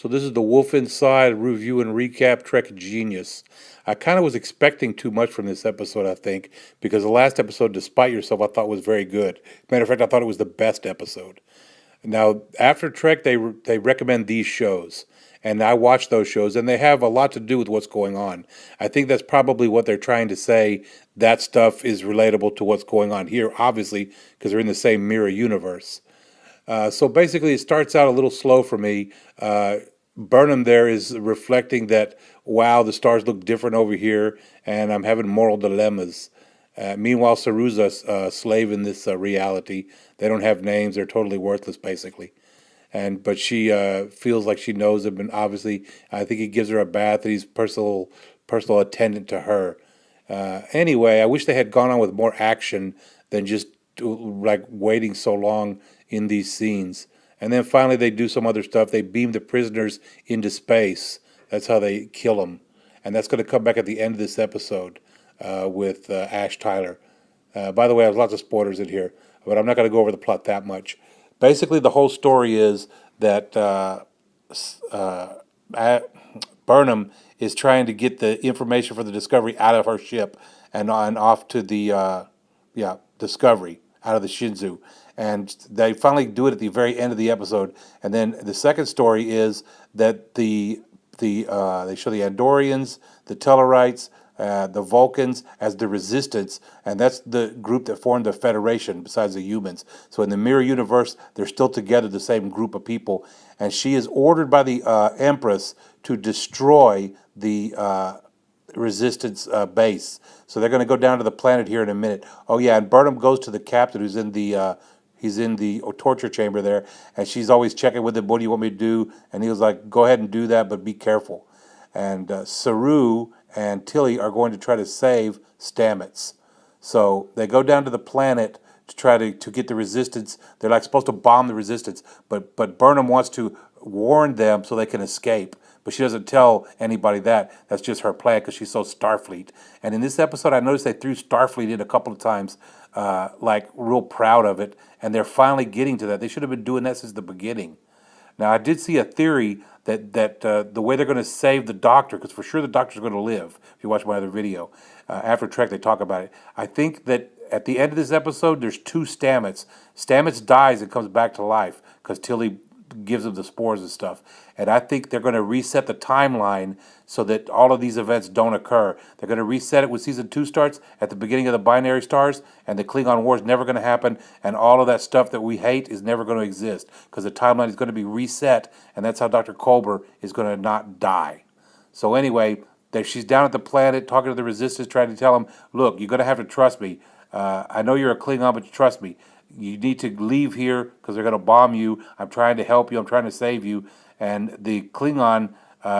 So this is the Wolf Inside review and recap Trek Genius. I kind of was expecting too much from this episode, I think, because the last episode, Despite Yourself, I thought was very good. Matter of fact, I thought it was the best episode. Now, after Trek, they recommend these shows, and I watch those shows, and they have a lot to do with what's going on. I think that's probably what they're trying to say. That stuff is relatable to what's going on here, obviously, because they're in the same mirror universe. So basically, it starts out a little slow for me. Burnham there is reflecting that, wow, the stars look different over here, and I'm having moral dilemmas. Meanwhile, Saru's a slave in this reality. They don't have names; they're totally worthless, basically. But she feels like she knows him, and obviously, I think he gives her a bath, and he's personal attendant to her. Anyway, I wish they had gone on with more action than just like waiting so long in these scenes. And then finally, they do some other stuff. They beam the prisoners into space. That's how they kill them, and that's going to come back at the end of this episode with Ash Tyler. By the way, there's lots of spoilers in here, but I'm not going to go over the plot that much. Basically, the whole story is that Burnham is trying to get the information for the Discovery out of her ship and off to the Discovery out of the Shinzu, and they finally do it at the very end of the episode. And then the second story is that they show the Andorians, the Tellarites, the Vulcans as the Resistance, and that's the group that formed the Federation besides the humans. So in the mirror universe, they're still together, the same group of people. And she is ordered by the Empress to destroy the Resistance base. So they're going to go down to the planet here in a minute. Oh yeah, and Burnham goes to the captain who's in the he's in the torture chamber there, and she's always checking with him. What do you want me to do? And he was like, "Go ahead and do that, but be careful." And Saru and Tilly are going to try to save Stamets. So they go down to the planet to try to get the Resistance. They're like supposed to bomb the Resistance, but Burnham wants to warn them so they can escape. But she doesn't tell anybody that. That's just her plan because she's so Starfleet. And in this episode, I noticed they threw Starfleet in a couple of times, like real proud of it. And they're finally getting to that. They should have been doing that since the beginning. Now, I did see a theory that the way they're going to save the Doctor, because for sure the Doctor's going to live, if you watch my other video, after Trek they talk about it. I think that at the end of this episode, there's two Stamets. Stamets dies and comes back to life because Tilly gives him the spores and stuff. And I think they're going to reset the timeline so that all of these events don't occur. They're going to reset it when season 2 starts at the beginning of the binary stars, and the Klingon War is never going to happen, and all of that stuff that we hate is never going to exist because the timeline is going to be reset, and that's how Dr. Kolber is going to not die. So anyway, she's down at the planet talking to the Resistance, trying to tell them, look, you're going to have to trust me. I know you're a Klingon, but you trust me. You need to leave here because they're going to bomb you. I'm trying to help you. I'm trying to save you. And the Klingon,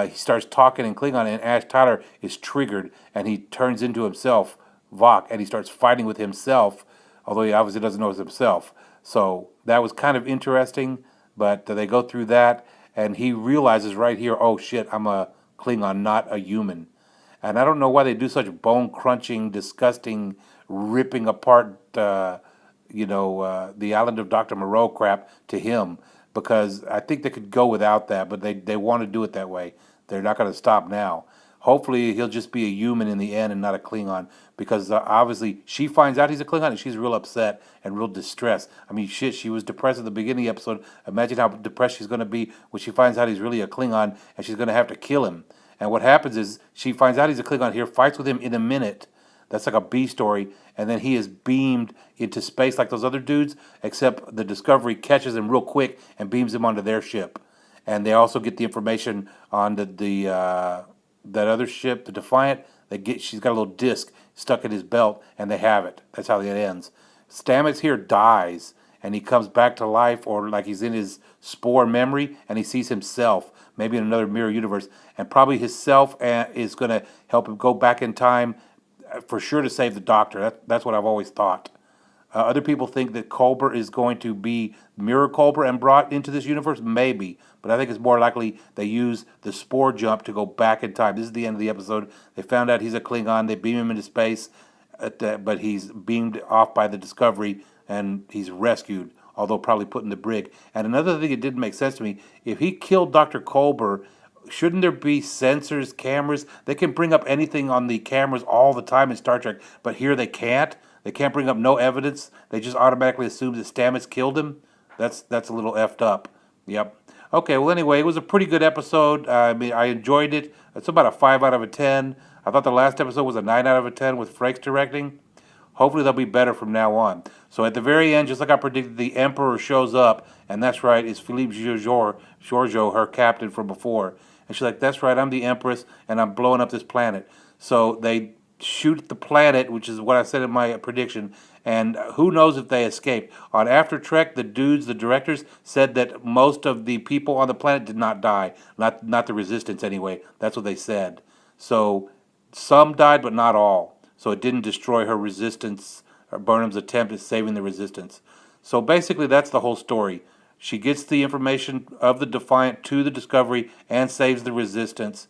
he starts talking in Klingon, and Ash Tyler is triggered, and he turns into himself, Vok, and he starts fighting with himself, although he obviously doesn't know it's himself. So that was kind of interesting, but they go through that, and he realizes right here, oh shit, I'm a Klingon, not a human. And I don't know why they do such bone-crunching, disgusting, ripping apart the Island of Dr. Moreau crap to him, because I think they could go without that, but they want to do it that way. They're not going to stop now. Hopefully he'll just be a human in the end and not a Klingon, because obviously she finds out he's a Klingon and she's real upset and real distressed. I mean, shit, she was depressed at the beginning of the episode. Imagine how depressed she's going to be when she finds out he's really a Klingon and she's going to have to kill him. And what happens is she finds out he's a Klingon here, fights with him in a minute. That's like a B story, and then he is beamed into space like those other dudes, except the Discovery catches him real quick and beams him onto their ship. And they also get the information on that other ship, the Defiant. She's got a little disc stuck in his belt, and they have it. That's how it ends. Stamets here dies, and he comes back to life, or like he's in his spore memory, and he sees himself, maybe in another mirror universe, and probably his self is going to help him go back in time for sure to save the Doctor. That's what I've always thought. Other people think that Kolber is going to be Mirror Kolber and brought into this universe. Maybe. But I think it's more likely they use the spore jump to go back in time. This is the end of the episode. They found out he's a Klingon. They beam him into space, but he's beamed off by the Discovery, and he's rescued although probably put in the brig. And another thing that didn't make sense to me, if he killed Dr. Kolber, shouldn't there be sensors, cameras? They can bring up anything on the cameras all the time in Star Trek, but here they can't. They can't bring up no evidence. They just automatically assume that Stamets killed him. That's a little effed up. Yep. Okay, well, anyway, it was a pretty good episode. I mean, I enjoyed it. It's about a 5 out of a 10. I thought the last episode was a 9 out of a 10 with Frakes directing. Hopefully they'll be better from now on. So at the very end, just like I predicted, the Emperor shows up, and that's right, it's Philippe Georgiou, her captain from before. And she's like, that's right, I'm the Empress, and I'm blowing up this planet. So they shoot the planet, which is what I said in my prediction, and who knows if they escaped. On After Trek, the directors, said that most of the people on the planet did not die. Not the Resistance, anyway. That's what they said. So some died, but not all. So it didn't destroy her Resistance, or Burnham's attempt at saving the Resistance. So basically, that's the whole story. She gets the information of the Defiant to the Discovery and saves the Resistance.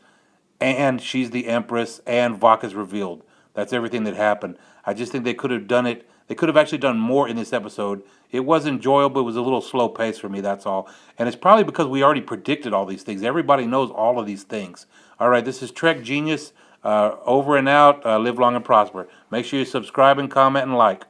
And she's the Empress, and Vok is revealed. That's everything that happened. I just think they could have done it. They could have actually done more in this episode. It was enjoyable. It was a little slow pace for me, that's all. And it's probably because we already predicted all these things. Everybody knows all of these things. All right, this is Trek Genius. Over and out. Live long and prosper. Make sure you subscribe and comment and like.